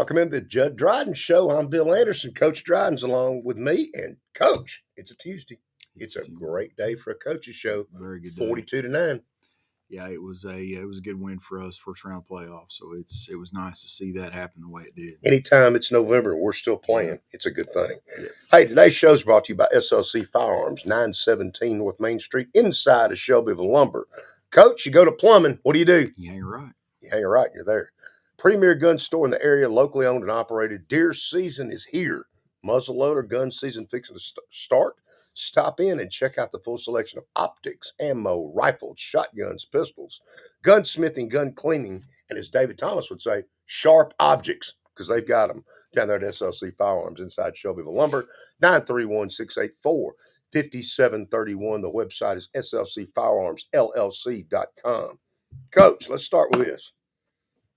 Welcome into the Jud Dryden Show. I'm Bill Anderson. Coach Dryden's along with me. And, Coach, it's a Tuesday. It's a great day for a coach's show. Very good 42-9. Yeah, it was a good win for us, first round playoff. So it was nice to see that happen the way it did. Anytime it's November and we're still playing, it's a good thing. Yeah. Hey, today's show is brought to you by SLC Firearms, 917 North Main Street, inside of Shelbyville Lumber. Coach, you go to plumbing. What do? You hang right. You hang right. You're there. Premier gun store in the area, locally owned and operated. Deer season is here. Muzzleloader gun season fixing to start. Stop in and check out the full selection of optics, ammo, rifles, shotguns, pistols, gunsmithing, gun cleaning, and as David Thomas would say, sharp objects, because they've got them down there at SLC Firearms inside Shelbyville Lumber, 931-684-5731. The website is slcfirearmsllc.com. Coach, let's start with this.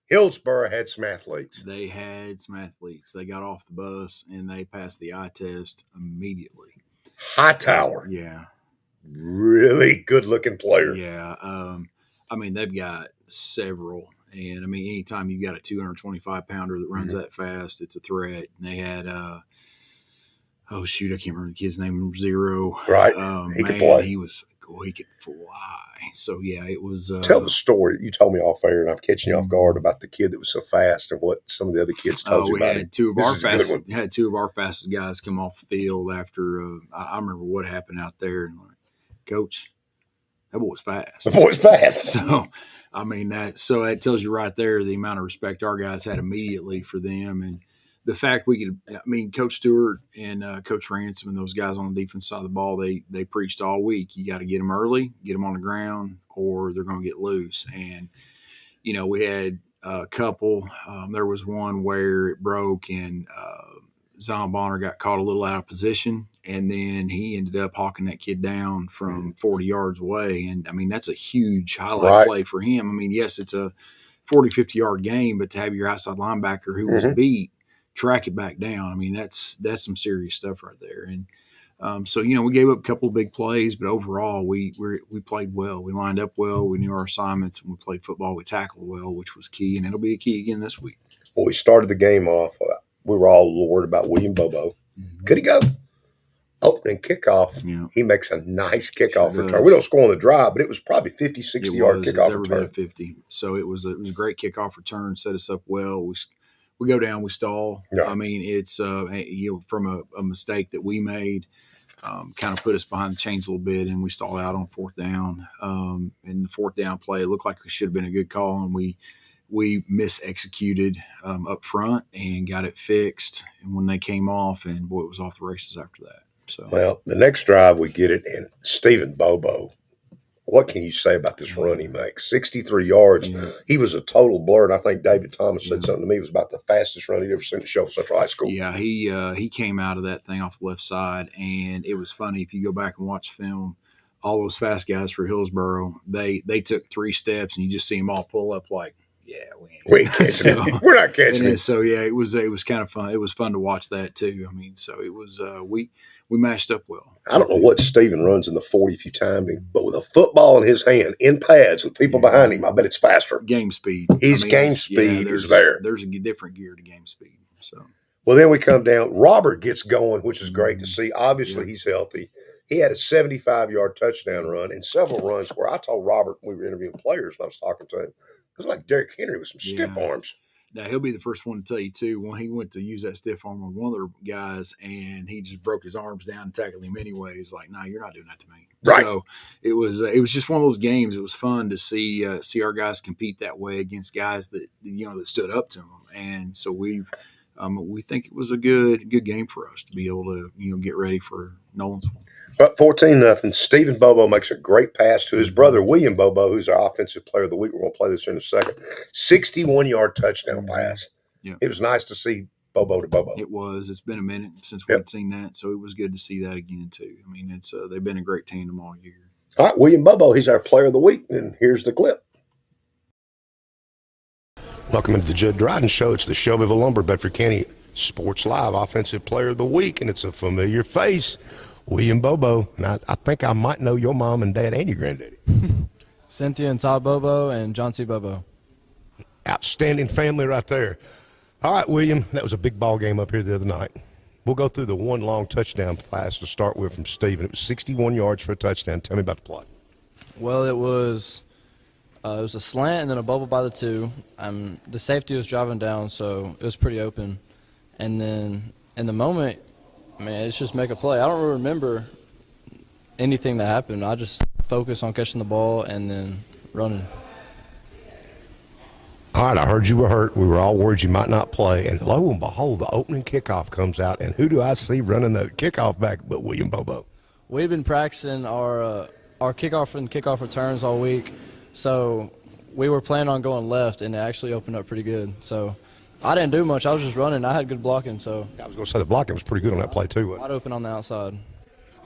Hillsboro had some athletes. They had some athletes. They got off the bus, and they passed the eye test immediately. Hightower. Yeah. Really good-looking player. Yeah. I mean, they've got several. And, I mean, anytime you've got a 225-pounder that runs that fast, it's a threat. And they had I can't remember the kid's name, Zero. Right. He could play. He could fly. So, yeah, it was. Tell the story. You told me off air, and I'm catching you off guard about the kid that was so fast and what some of the other kids told you about him. We had two of our fastest guys come off the field after I remember what happened out there. And like, Coach, that boy's fast. The boy's fast. So, I mean, that tells you right there the amount of respect our guys had immediately for them. And the fact Coach Stewart and Coach Ransom and those guys on the defense side of the ball, they preached all week. You got to get them early, get them on the ground, or they're going to get loose. And, you know, we had a couple. There was one where it broke and Zion Bonner got caught a little out of position, and then he ended up hawking that kid down from 40 yards away. And, I mean, that's a huge highlight play for him. I mean, yes, it's a 40, 50-yard game, but to have your outside linebacker who was beat, track it back down. I mean, that's some serious stuff right there. And so, you know, we gave up a couple of big plays, but overall we played well. We lined up well. We knew our assignments, and we played football. We tackled well, which was key, and it'll be a key again this week. Well, we started the game off. We were all a little worried about William Bobo. Could he go? Opening kickoff. Yeah. He makes a nice kickoff return. We don't score on the drive, but it was probably 50, 60-yard kickoff return. At 50. So it was a great kickoff return, set us up well. We go down, we stall. Yeah. I mean, it's from a mistake that we made, kind of put us behind the chains a little bit, and we stalled out on fourth down. And the fourth down play, it looked like it should have been a good call, and we mis-executed up front and got it fixed. And when they came off, and boy, it was off the races after that. So, well, the next drive we get it, and Stephen Bobo. What can you say about this run he makes? 63 yards. Yeah. He was a total blur, and I think David Thomas said something to me. It was about the fastest run he'd ever seen at Shelbyville Central High School. Yeah, he came out of that thing off the left side, and it was funny. If you go back and watch film, all those fast guys for Hillsboro, they took 3 steps, and you just see them all pull up like, yeah, we ain't catching it. We're not catching it. So, yeah, it was kind of fun. It was fun to watch that, too. I mean, so it was we matched up well. I don't know what Steven runs in the 40 if you timed him, but with a football in his hand, in pads, with people behind him, I bet it's faster. Game speed. His game speed is there. There's a different gear to game speed. So, well, then we come down. Robert gets going, which is great to see. Obviously, he's healthy. He had a 75-yard touchdown run and several runs where I told Robert when we were interviewing players and I was talking to him, it was like Derrick Henry with some stiff arms. Now, he'll be the first one to tell you, too, when he went to use that stiff arm on one of their guys and he just broke his arms down and tackled him anyway. He's like, no, you're not doing that to me. Right. So it was just one of those games. It was fun to see our guys compete that way against guys that, that stood up to them. And so we think it was a good game for us to be able to, get ready for Nolensville. But 14-0. Stephen Bobo makes a great pass to his brother, William Bobo, who's our offensive player of the week. We're going to play this in a second. 61-yard touchdown pass. Yeah. It was nice to see Bobo to Bobo. It was. It's been a minute since we'd seen that, so it was good to see that again, too. I mean, it's they've been a great tandem all year. All right, William Bobo, he's our player of the week, and here's the clip. Welcome to the Jud Dryden Show. It's the Shelbyville Lumber Bedford County Sports Live Offensive Player of the Week, and it's a familiar face. William Bobo, and I think I might know your mom and dad and your granddaddy. Cynthia and Todd Bobo and John C. Bobo. Outstanding family right there. All right, William, that was a big ball game up here the other night. We'll go through the one long touchdown pass to start with from Steven. It was 61 yards for a touchdown. Tell me about the play. Well, it was a slant and then a bubble by the 2. The safety was driving down, so it was pretty open. And then in the moment, man, it's just make a play. I don't really remember anything that happened. I just focused on catching the ball and then running. All right, I heard you were hurt. We were all worried you might not play. And lo and behold, the opening kickoff comes out. And who do I see running the kickoff back but William Bobo? We've been practicing our kickoff and kickoff returns all week, so we were planning on going left, and it actually opened up pretty good. So I didn't do much. I was just running. I had good blocking, so I was going to say the blocking was pretty good on that play too. wide open on the outside.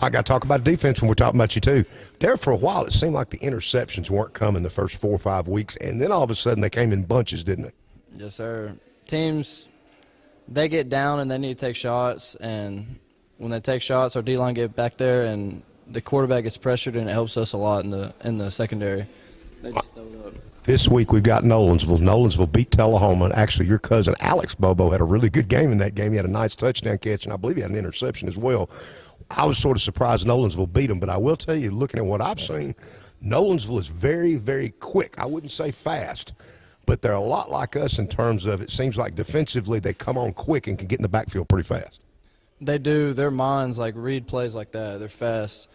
I got to talk about defense when we're talking about you too. There for a while, it seemed like the interceptions weren't coming the first 4 or 5 weeks, and then all of a sudden they came in bunches, didn't they? Yes, sir. Teams, they get down and they need to take shots, and when they take shots, our D-line get back there, and the quarterback gets pressured, and it helps us a lot in the secondary. They just throw it up. This week we've got Nolensville. Nolensville beat Tullahoma. And actually, your cousin Alex Bobo had a really good game in that game. He had a nice touchdown catch, and I believe he had an interception as well. I was sort of surprised Nolensville beat them, but I will tell you, looking at what I've seen, Nolensville is very, very quick. I wouldn't say fast, but they're a lot like us in terms of it seems like defensively they come on quick and can get in the backfield pretty fast. They do. Their minds read plays like that. They're fast.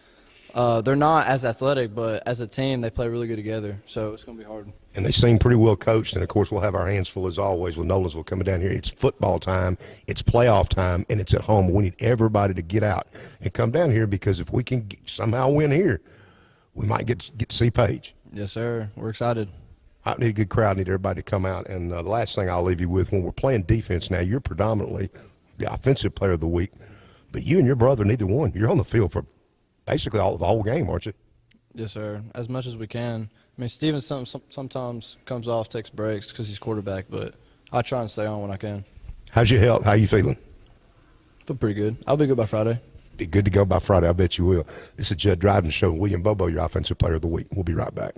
They're not as athletic, but as a team, they play really good together. So it's going to be hard. And they seem pretty well coached. And, of course, we'll have our hands full, as always, with Nolensville coming down here. It's football time, it's playoff time, and it's at home. We need everybody to get out and come down here because if we can somehow win here, we might get to see Paige. Yes, sir. We're excited. I need a good crowd. Need everybody to come out. And the last thing I'll leave you with, when we're playing defense now, you're predominantly the offensive player of the week. But you and your brother, neither one, you're on the field for basically the whole game, aren't you? Yes, sir. As much as we can. I mean, Steven sometimes comes off, takes breaks because he's quarterback, but I try and stay on when I can. How's your health? How you feeling? Feel pretty good. I'll be good by Friday. Be good to go by Friday. I bet you will. This is Jud Dryden Show. William Bobo, your offensive player of the week. We'll be right back.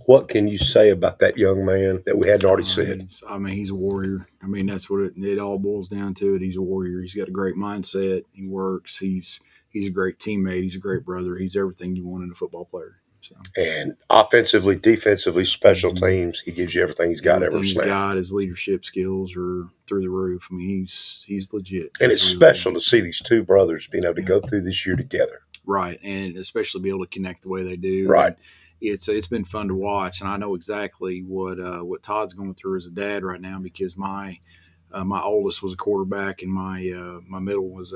What can you say about that young man that we hadn't already said? He's a warrior. I mean, that's what it all boils down to. He's a warrior. He's got a great mindset. He works. He's a great teammate. He's a great brother. He's everything you want in a football player. So. And offensively, defensively, special teams, he gives you everything he's got every snap. He's got his leadership skills are through the roof. I mean, he's legit. And it's really special to see these two brothers being able to go through this year together. Right, and especially be able to connect the way they do. Right. And it's been fun to watch, and I know exactly what Todd's going through as a dad right now because my oldest was a quarterback and my middle was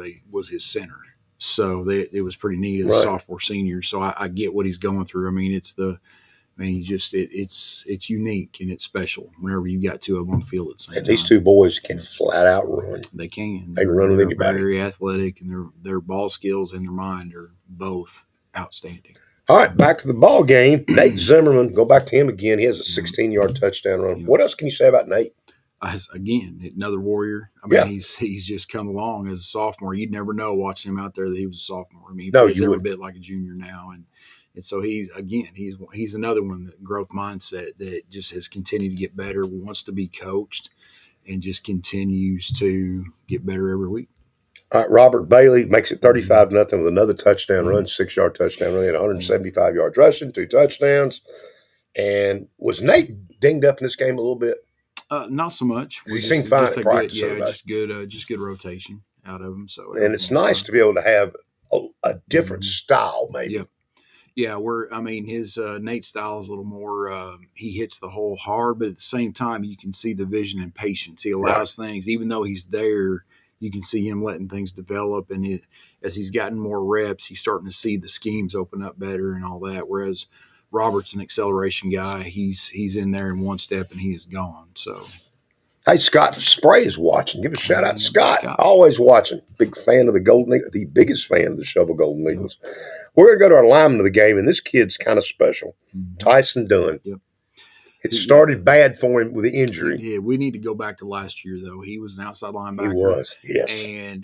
his center. So it was pretty neat as a sophomore, senior. So I get what he's going through. I mean, it's unique and it's special whenever you got two of them on the field at the same time. And these two boys can flat out run. They can. They can run with anybody. They're very athletic, and their ball skills and their mind are both outstanding. All right, back to the ball game. Nate Zimmerman, go back to him again. He has a 16-yard touchdown run. What else can you say about Nate? Again, another warrior. I mean, he's just come along as a sophomore. You'd never know watching him out there that he was a sophomore. I mean, he plays every bit like a junior now, and so he's another one that growth mindset that just has continued to get better, wants to be coached, and just continues to get better every week. All right, Robert Bailey makes it 35-0 with another touchdown run, 6-yard touchdown run. He had 175 yards rushing, 2 touchdowns. And was Nate dinged up in this game a little bit? Not so much. He seemed fine at practice. Just good rotation out of him. So, and it's nice to be able to have a different style, maybe. Yep. Yeah, his Nate's style is a little more. He hits the hole hard, but at the same time, you can see the vision and patience. He allows things, even though he's there. You can see him letting things develop, and as he's gotten more reps, he's starting to see the schemes open up better and all that. Whereas Robert's an acceleration guy; he's in there in one step and he is gone. So, hey, Scott Spray is watching. Give a shout out to Scott. Always watching. Big fan of the Golden Eagles, the biggest fan of the Shovel Golden Eagles. We're going to go to our lineman of the game, and this kid's kind of special. Tyson Dunn. Yep. It started bad for him with the injury. Yeah, we need to go back to last year, though. He was an outside linebacker. He was, yes. And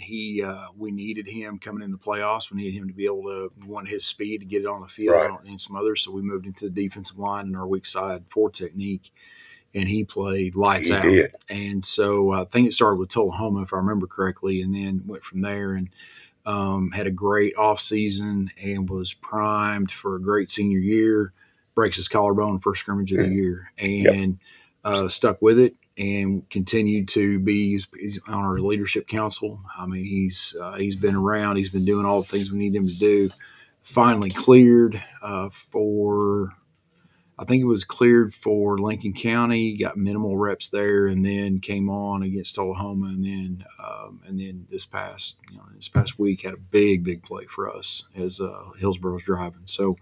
we needed him coming in the playoffs. We needed him to be able to want his speed to get it on the field and some others. So we moved into the defensive line in our weak side for technique. and he played lights He out. did. And so I think it started with Tullahoma, if I remember correctly, and then went from there and had a great offseason and was primed for a great senior year. Breaks his collarbone first scrimmage of the year and stuck with it and continued to be he's on our leadership council. I mean, he's been around. He's been doing all the things we need him to do. Finally cleared for I think it was cleared for Lincoln County, got minimal reps there, and then came on against Tullahoma, and then this past week had a big play for us as Hillsboro's driving. So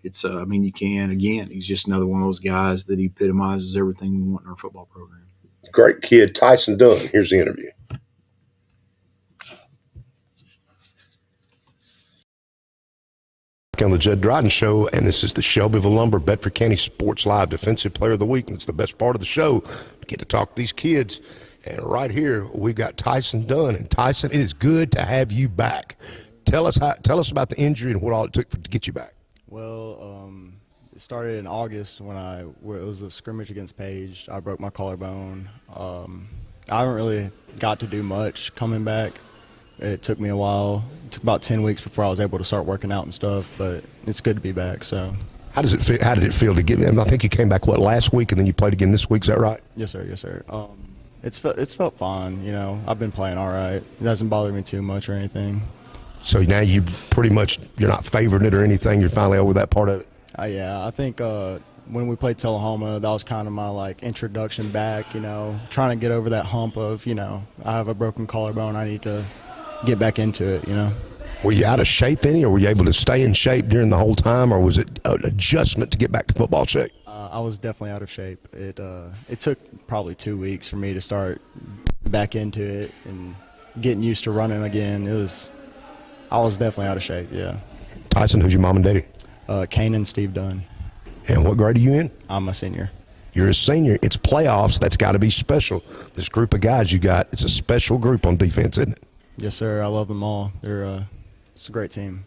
it's I mean, you can again, he's just another one of those guys that epitomizes everything we want in our football program. Great kid, Tyson Dunn. Here's the interview. On the Jud Dryden Show, and this is the Shelbyville Lumber Bedford County Sports Live Defensive Player of the Week. And it's the best part of the show. We get to talk to these kids. And right here, we've got Tyson Dunn. And Tyson, it is good to have you back. Tell us about the injury and what all it took to get you back. Well, it started in August when it was a scrimmage against Page. I broke my collarbone. I haven't really got to do much coming back. It took me a while. It took about 10 weeks before I was able to start working out and stuff, but it's good to be back. So, how did it feel to get? I think you came back last week, and then you played again this week. Is that right? Yes, sir. Yes, sir. It's felt fine. You know, I've been playing all right. It doesn't bother me too much or anything. So now you're not favoring it or anything. You're finally over that part of it. Yeah, I think when we played Tullahoma, that was kind of my introduction back. You know, trying to get over that hump of I have a broken collarbone. I need to get back into it, Were you out of shape any, or were you able to stay in shape during the whole time, or was it an adjustment to get back to football shape? I was definitely out of shape. It took probably 2 weeks for me to start back into it and getting used to running again. I was definitely out of shape, yeah. Tyson, who's your mom and daddy? Kane and Steve Dunn. And what grade are you in? I'm a senior. You're a senior. It's playoffs. That's got to be special. This group of guys you got, it's a special group on defense, isn't it? Yes, sir. I love them all. It's a great team.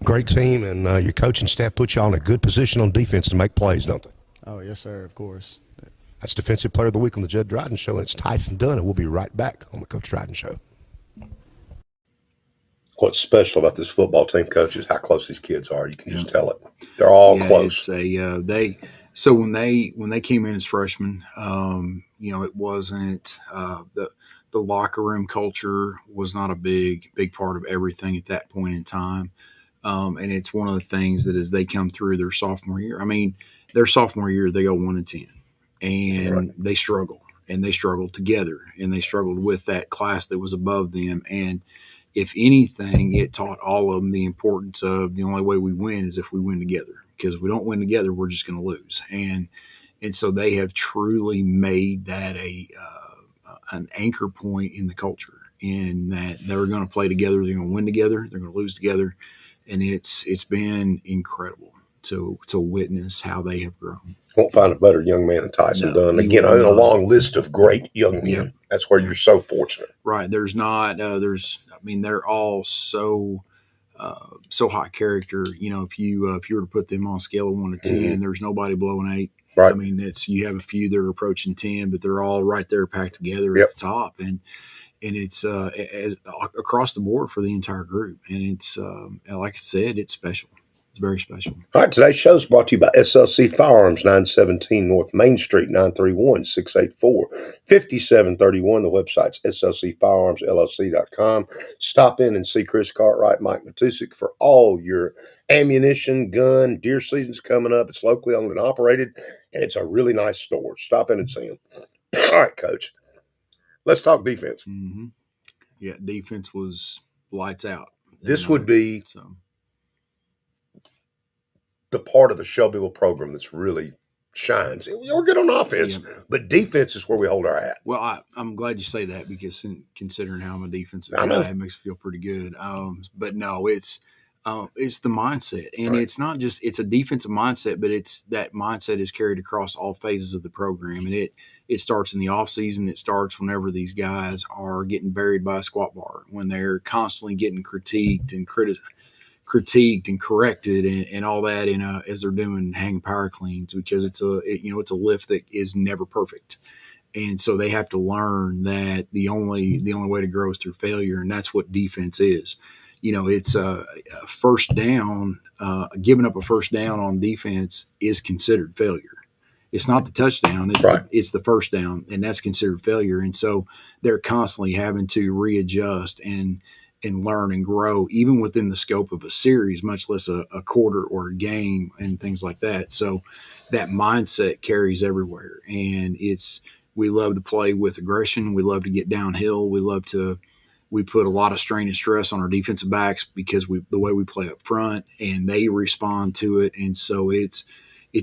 Great team, and your coaching staff puts you all in a good position on defense to make plays, don't they? Oh, yes, sir, of course. That's Defensive Player of the Week on the Jud Dryden Show, and it's Tyson Dunn, and we'll be right back on the Coach Dryden Show. What's special about this football team, Coach, is how close these kids are. You can just tell it. They're all close. It's so when they came in as freshmen, it wasn't the locker room culture was not a big part of everything at that point in time. And it's one of the things that as they come through their sophomore year, their sophomore year, they go 1-10 and they struggle, and they struggled together, and they struggled with that class that was above them. And if anything, it taught all of them the importance of the only way we win is if we win together, because if we don't win together, we're just going to lose. And so they have truly made that an anchor point in the culture, in that they're going to play together, they're going to win together, they're going to lose together, and it's been incredible to witness how they have grown. Won't find a better young man than Tyson Dunn. Again, on a long list of great young men. Yeah. That's where you're so fortunate. Right. There's not. They're all so high character. If you were to put them on a scale of 1 to 10, there's nobody below an 8. Right. You have a few that are approaching 10, but they're all right there packed together at the top, and it's as across the board for the entire group. And it's like I said, it's special. It's very special. All right, today's show is brought to you by SLC Firearms, 917 North Main Street, 931-684-5731. The website's slcfirearmsllc.com. Stop in and see Chris Cartwright, Mike Matusik for all your ammunition, gun. Deer season's coming up. It's locally owned and operated, and it's a really nice store. Stop in and see them. All right, Coach. Let's talk defense. Mm-hmm. Yeah, defense was lights out. This would be the part of the Shelbyville program that's really shines. We're good on offense, but defense is where we hold our hat. Well, I'm glad you say that, because considering how I'm a defensive guy, it makes me feel pretty good. But no, it's the mindset, and it's not just it's a defensive mindset, but it's that mindset is carried across all phases of the program, and it starts in the off season. It starts whenever these guys are getting buried by a squat bar, when they're constantly getting critiqued and critiqued and corrected and all that as they're doing hang power cleans, because it's a lift that is never perfect. And so they have to learn that the only way to grow is through failure, and that's what defense is. It's a first down. Giving up a first down on defense is considered failure. It's not the touchdown. It's the first down, and that's considered failure. And so they're constantly having to readjust and learn and grow, even within the scope of a series, much less a quarter or a game and things like that. So that mindset carries everywhere, and we love to play with aggression. We love to get downhill. We put a lot of strain and stress on our defensive backs because the way we play up front, and they respond to it. And so it's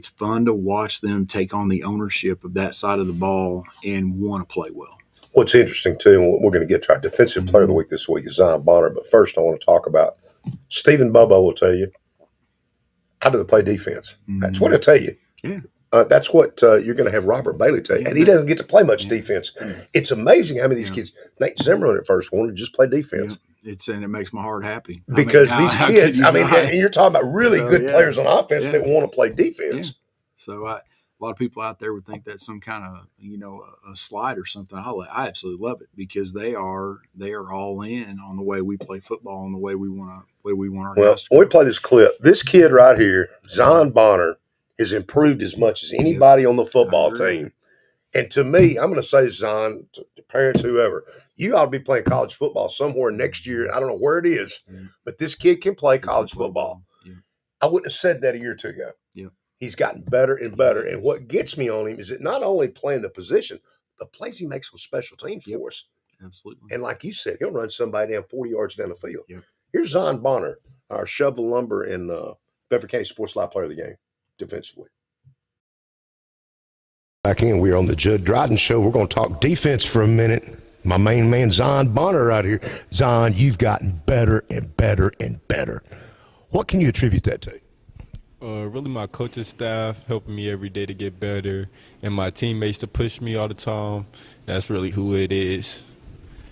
fun to watch them take on the ownership of that side of the ball and want to play well. What's interesting, too, and we're going to get to our defensive player of the week this week is Zion Bonner. But first, I want to talk about Stephen Bobo will tell you how do they play defense. That's what he'll tell you. Yeah. That's what you're going to have Robert Bailey tell you. And he doesn't get to play much defense. It's amazing how many of these kids, Nate Zimmerman at first wanted to just play defense. And it makes my heart happy. Because these kids, and you're talking about really good players on offense that want to play defense. Yeah. So a lot of people out there would think that's some kind of, a slide or something. I absolutely love it because they are all in on the way we play football and the way we want our guys to when we go. play this clip, this kid right here, Zion Bonner, has improved as much as anybody on the football team. And to me, I'm going to say, Zion, to parents, whoever, you ought to be playing college football somewhere next year. I don't know where it is, but this kid can play college football. Yeah. I wouldn't have said that a year or two ago. Yeah. He's gotten better and better. And what gets me on him is that not only playing the position, the plays he makes on special teams for us. Absolutely. And like you said, he'll run somebody down 40 yards down the field. Yep. Here's Zion Bonner, our Shovel Lumber and Bedford County Sports Live player of the game defensively. Back in, we're on the Jud Dryden Show. We're going to talk defense for a minute. My main man, Zion Bonner, right here. Zion, you've gotten better and better and better. What can you attribute that to? Really my coaching staff helping me every day to get better, and my teammates to push me all the time. That's really who it is.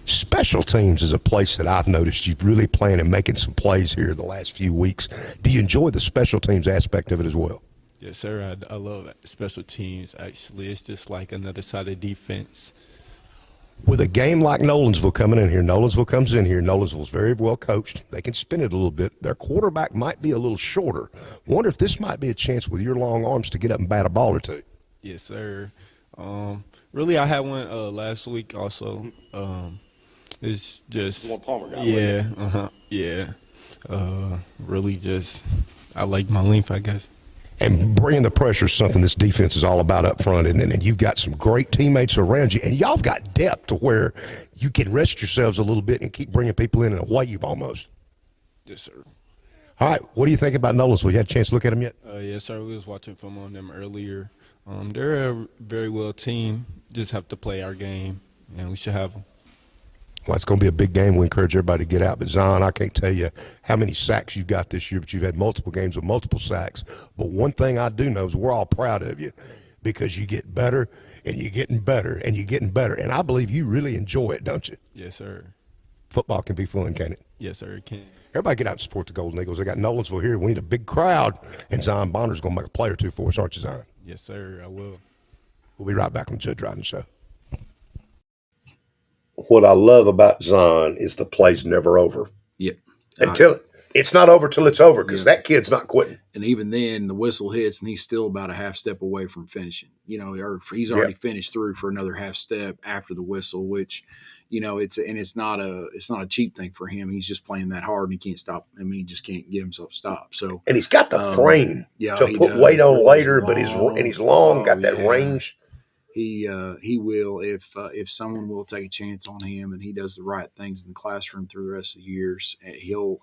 Special teams is a place that I've noticed you've really playing and making some plays here the last few weeks. Do you enjoy the special teams aspect of it as well? Yes, sir. I love special teams, actually. It's just like another side of defense. With a game like Nolensville coming in here, Nolensville comes in here. Nolensville's very well coached. They can spin it a little bit. Their quarterback might be a little shorter. Wonder if this might be a chance with your long arms to get up and bat a ball or two. Yes, sir. Really, I had one last week also. It's just Palmer guy. Really just I like my length, I guess. And bringing the pressure is something this defense is all about up front. And you've got some great teammates around you. And y'all have got depth to where you can rest yourselves a little bit and keep bringing people in a wave almost. Yes, sir. All right. What do you think about Nolensville? You had a chance to look at them yet? Yes, sir. We was watching film on them earlier. They're a very well team. Just have to play our game, and we should have them. Well, it's going to be a big game. We encourage everybody to get out. But, Zion, I can't tell you how many sacks you've got this year, but you've had multiple games with multiple sacks. But one thing I do know is we're all proud of you because you get better and you're getting better and you're getting better. And I believe you really enjoy it, don't you? Yes, sir. Football can be fun, can't it? Yes, sir, it can. Everybody get out and support the Golden Eagles. They got Nolensville here. We need a big crowd. And Zion Bonner's going to make a play or two for us, aren't you, Zion? Yes, sir, I will. We'll be right back on the Jud Dryden Show. What I love about Zion is the play's never over. Yep. It's not over till it's over because that kid's not quitting. And even then, the whistle hits, and he's still about a half step away from finishing. Or he's already finished through for another half step after the whistle, which, it's not a cheap thing for him. He's just playing that hard, and he can't stop. He just can't get himself stopped. So, and he's got the frame to put weight on later, but he's long, got that range. He will if someone will take a chance on him and he does the right things in the classroom through the rest of the years, he'll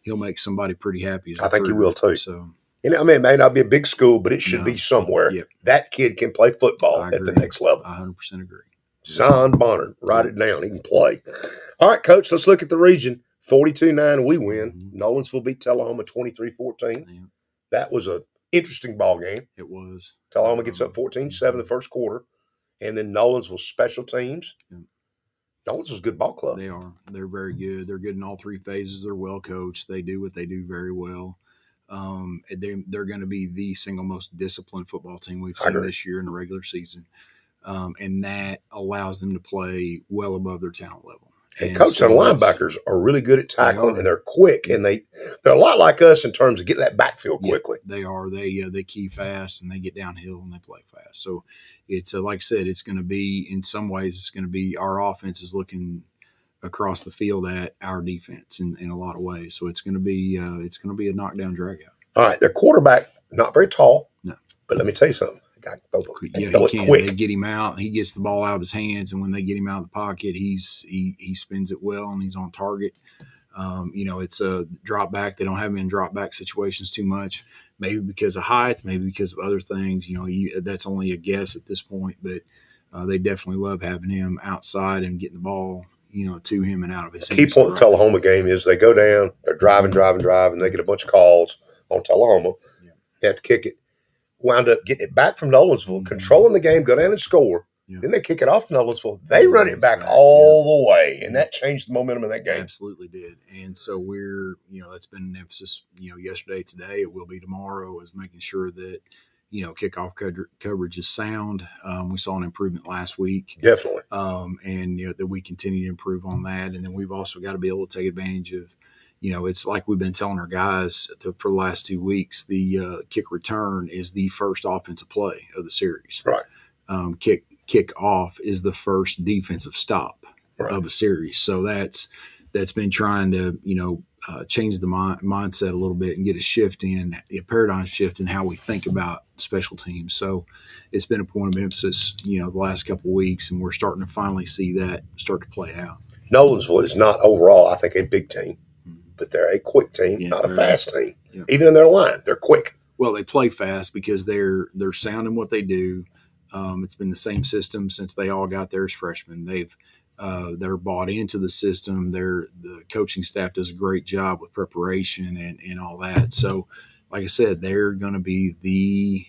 make somebody pretty happy. I think he will too. So, it may not be a big school, but it should be somewhere. Yep. That kid can play football at the next level. I 100% agree. Zion Bonner, write it down. He can play. All right, Coach, let's look at the region. 42-9, we win. Nolensville beat Tullahoma 23-14. Yeah. That was an interesting ball game. It was. Tullahoma gets up 14-7 the first quarter. And then Nolensville special teams. Nolensville's a good ball club. They are. They're very good. They're good in all three phases. They're well coached. They do what they do very well. They're going to be the single most disciplined football team we've seen this year in the regular season. And that allows them to play well above their talent level. And coach, their linebackers are really good at tackling, and they're quick, and they're a lot like us in terms of getting that backfield quickly. They are. They key fast, and they get downhill, and they play fast. So it's like I said, it's going to be, in some ways, it's going to be, our offense is looking across the field at our defense in a lot of ways. So it's going to be a knockdown drag out. All right, their quarterback, not very tall, no, but let me tell you something. He can. Quick. They get him out. He gets the ball out of his hands, and when they get him out of the pocket, he spins it well, and he's on target. It's a drop back. They don't have him in drop back situations too much, maybe because of height, maybe because of other things. That's only a guess at this point, but they definitely love having him outside and getting the ball, to him and out of his hands. Key point of the Tullahoma game is they go down, they're driving, they get a bunch of calls on Tullahoma. Yeah. They have to kick it. Wound up getting it back from Nolensville, controlling the game, go down and score. Yeah. Then they kick it off to Nolensville. They run it back all the way, and that changed the momentum of that game. Absolutely did. And so we're, that's been an emphasis, yesterday, today, it will be tomorrow, is making sure that, kickoff coverage is sound. We saw an improvement last week. Definitely. And, that we continue to improve on that. And then we've also got to be able to take advantage of, it's like we've been telling our guys for the last 2 weeks, the kick return is the first offensive play of the series. Right. Kick off is the first defensive stop of a series. So that's been trying to, change the mindset a little bit and get a paradigm shift in how we think about special teams. So it's been a point of emphasis, the last couple of weeks, and we're starting to finally see that start to play out. Nolensville is not overall, I think, a big team. But they're a quick team, not a fast team. Yeah. Even in their line, they're quick. Well, they play fast because they're sound in what they do. It's been the same system since they all got there as freshmen. They're bought into the system. The coaching staff does a great job with preparation and all that. So, like I said, they're going to be the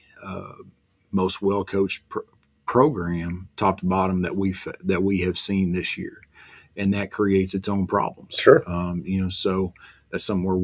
most well coached program, top to bottom, that we have seen this year. And that creates its own problems. Sure. So that's something where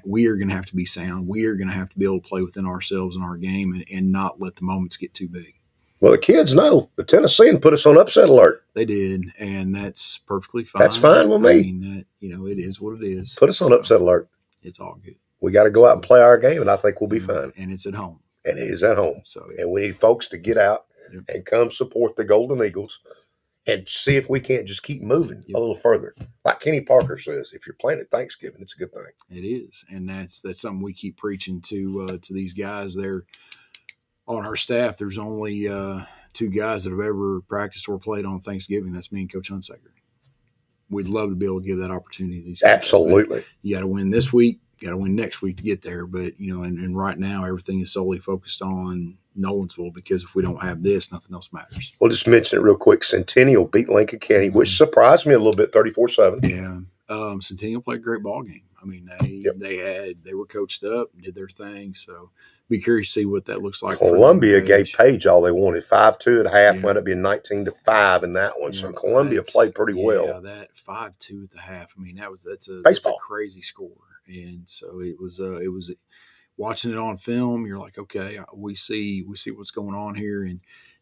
we are gonna have to be sound. We are gonna have to be able to play within ourselves and our game, and not let the moments get too big. Well, the kids know the Tennessean put us on upset alert. They did, and that's perfectly fine. That's fine with me. I mean, it is what it is. Put us on upset alert. It's all good. We got to go out and play our game, and I think we'll be fine. And it's at home. And it is at home. So, and we need folks to get out and come support the Golden Eagles. And see if we can't just keep moving a little further. Like Kenny Parker says, if you're playing at Thanksgiving, it's a good thing. It is, and that's something we keep preaching to these guys. They're on our staff. There's only 2 guys that have ever practiced or played on Thanksgiving. That's me and Coach Hunsaker. We'd love to be able to give that opportunity to these guys. Absolutely. You got to win this week. You got to win next week to get there. But and right now everything is solely focused on Nolensville, because if we don't have this, nothing else matters. We'll just mention it real quick. Centennial beat Lincoln County, which surprised me a little bit, 34-7. Yeah. Centennial played a great ball game. I mean, they were coached up, did their thing. So be curious to see what that looks like. Columbia gave Page all they wanted. 5-2 at half, wound up being 19-5 in that one. So Columbia played pretty well. Yeah, that 5-2 at the half. I mean, that's a crazy score. And so it was watching it on film. You're like, okay, we see what's going on here.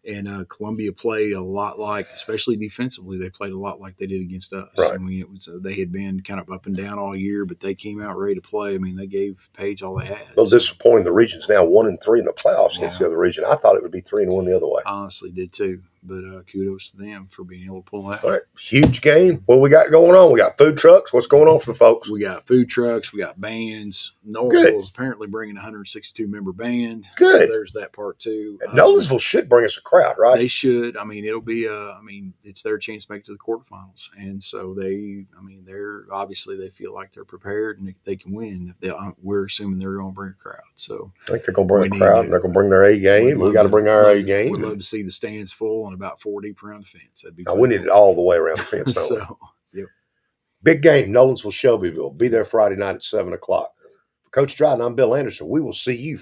And Columbia played a lot like, especially defensively, they played a lot like they did against us. Right. I mean, it was they had been kind of up and down all year, but they came out ready to play. I mean, they gave Page all they had. A little disappointing. The region's now 1-3 in the playoffs against the other region. I thought it would be 3-1 the other way. I honestly did too. But kudos to them for being able to pull that. All right. Huge game. What we got going on? We got food trucks. What's going on for the folks? We got food trucks. We got bands. Nolensville is apparently bringing a 162-member band. Good. So there's that part too. Nolensville should bring us a crowd, right? They should. I mean, it'll be it's their chance to make it to the quarterfinals. And so they're obviously they feel like they're prepared and they can win. We're assuming they're going to bring a crowd. So I think they're going to bring a crowd. They're going to bring their A game. We got to bring our A game. We'd love to see the stands full and about 4 deep around the fence. That'd be we need it all the way around the fence. So, yep. Big game, Nolensville, Shelbyville. Be there Friday night at 7 o'clock. For Coach Dryden, I'm Bill Anderson. We will see you